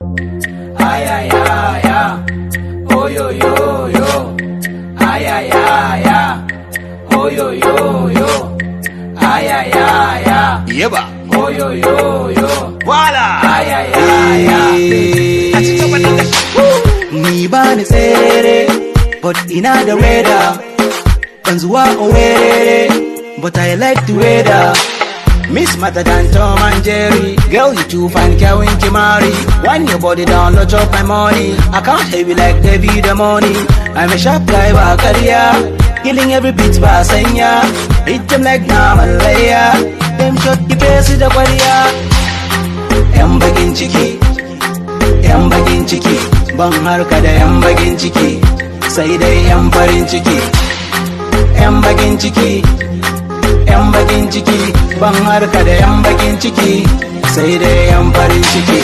Ay ay ay ay, oh yo yo yo. Ay ay ay ay, oh yo yo yo. Ay ay ay ay, Yeba. oh yo yo yo. Voila. Ay ay ay ay. Ni ba ni tsere, but ina da weather. Ban zuwa Owerri, but I like the weather. Miss Mata than Tom and Jerry. Girl, you too fine, Kevin Kimari. Wind your body down, not chop my money. I can't heavy like David the money. I'm a sharp guy, by career. Killing every beat by Senya. Hit them like Namalaya. Them shot the face with the warrior. Yan bagin ciki, yan bagin ciki. Ban harka da yan bagin ciki, sai dai yan farin ciki. Yan bagin ciki, yan bagin ciki. Ban harka da yan bagin ciki, sai dai yan farin ciki.